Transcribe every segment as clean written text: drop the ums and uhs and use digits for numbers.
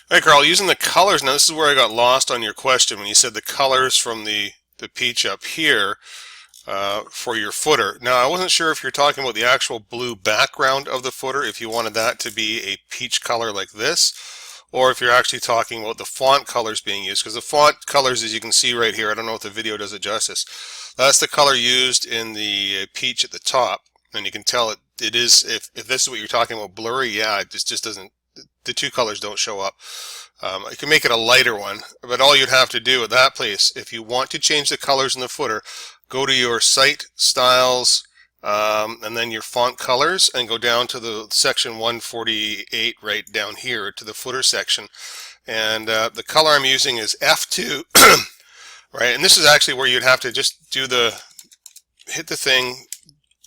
Hey Carl, using the colors, now this is where I got lost on your question when you said the colors from the peach up here for your footer. Now I wasn't sure if you're talking about the actual blue background of the footer, if you wanted that to be a peach color like this, or if you're actually talking about the font colors being used, because the font colors, as you can see right here, I don't know if the video does it justice, that's the color used in the peach at the top, and you can tell it is, if this is what you're talking about, blurry, yeah, it just doesn't, the two colors don't show up. I can make it a lighter one, but all you'd have to do at that place, if you want to change the colors in the footer, go to your site styles, and then your font colors, and go down to the section 148 right down here to the footer section. And the color I'm using is F2, right? And this is actually where you'd have to just hit the thing,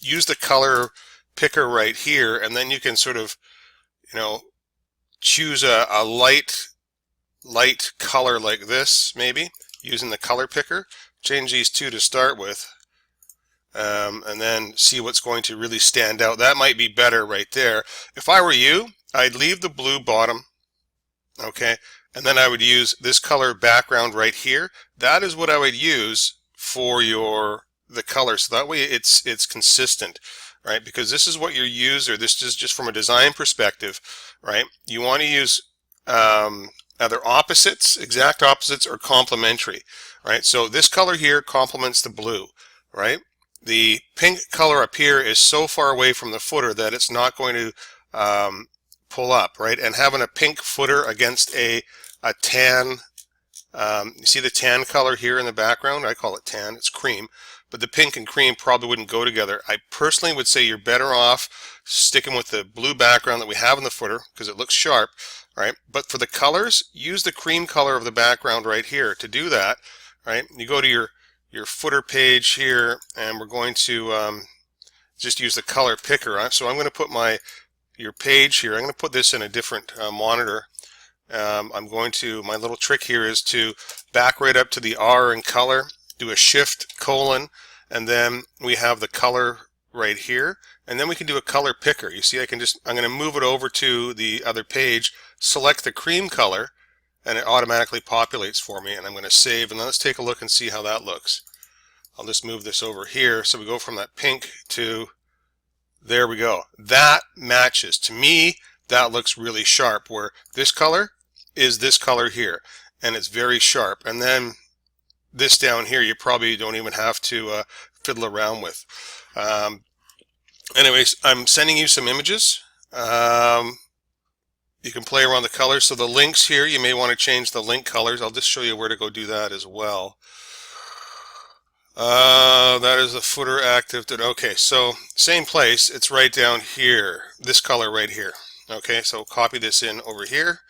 use the color picker right here, and then you can sort of, choose a light color like this, maybe using the color picker. Change these two to start with, and then see what's going to really stand out. That might be better right there. If I were you, I'd leave the blue bottom, okay, and then I would use this color background right here. That is what I would use for the color, so that way it's consistent, right? Because this is what your user, this is just from a design perspective, right? You want to use either opposites, exact opposites, or complementary, right? So this color here complements the blue, right? The pink color up here is so far away from the footer that it's not going to pull up, right? And having a pink footer against a tan, you see the tan color here in the background? I call it tan, it's cream. But the pink and cream probably wouldn't go together. I personally would say you're better off sticking with the blue background that we have in the footer because it looks sharp, right? But for the colors, use the cream color of the background right here. To do that, right, you go to your footer page here, and we're going to just use the color picker. So I'm going to put your page here. I'm going to put this in a different monitor. My little trick here is to back right up to the R in color, do a shift : and then we have the color right here, and then we can do a color picker. You see, I'm going to move it over to the other page, select the cream color, and it automatically populates for me, and I'm going to save, and then let's take a look and see how that looks. I'll just move this over here, so we go from that pink to, there we go. That matches. To me, that looks really sharp, where this color is this color here, and it's very sharp. And then this down here you probably don't even have to fiddle around with. Anyways, I'm sending you some images. You can play around the colors. So the links here, you may want to change the link colors. I'll just show you where to go do that as well. That is the footer active. Okay, so same place, it's right down here, this color right here. Okay, so copy this in over here.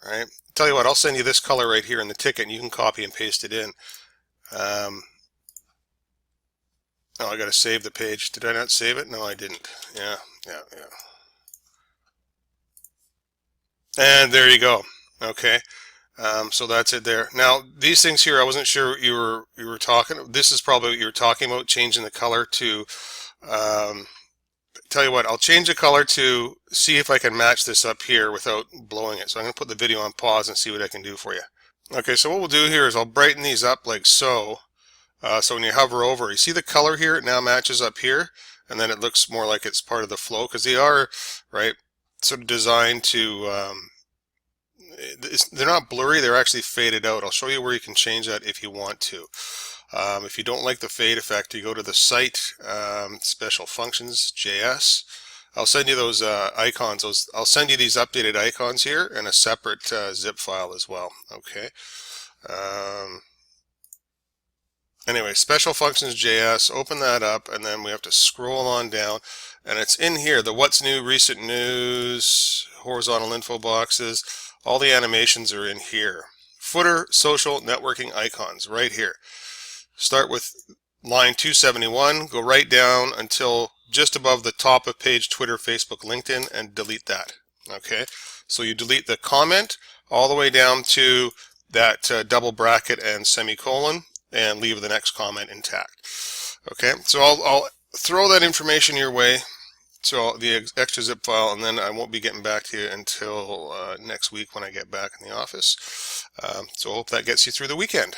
All right, tell you what, I'll send you this color right here in the ticket, and you can copy and paste it in. Oh, I got to save the page. Did I not save it? No, I didn't. Yeah. And there you go. Okay. So that's it there. Now these things here, I wasn't sure you were talking. This is probably what you were talking about, changing the color to. Tell you what, I'll change the color to see if I can match this up here without blowing it. So I'm going to put the video on pause and see what I can do for you. Okay, so what we'll do here is I'll brighten these up like so. So when you hover over, you see the color here, it now matches up here, and then it looks more like it's part of the flow, because they are, right, sort of designed to, they're not blurry, they're actually faded out. I'll show you where you can change that if you want to. If you don't like the fade effect, you go to the site, special functions, JS. I'll send you those icons. I'll send you these updated icons here and a separate zip file as well. Okay. Anyway, special functions JS, open that up, and then we have to scroll on down, and it's in here, the what's new, recent news, horizontal info boxes, all the animations are in here. Footer, social, networking icons, right here. Start with line 271, go right down until just above the top of page, Twitter, Facebook, LinkedIn, and delete that. Okay, so you delete the comment all the way down to that double bracket and semicolon, and leave the next comment intact. Okay, so I'll throw that information your way. So the extra zip file, and then I won't be getting back to you until next week when I get back in the office. So I hope that gets you through the weekend.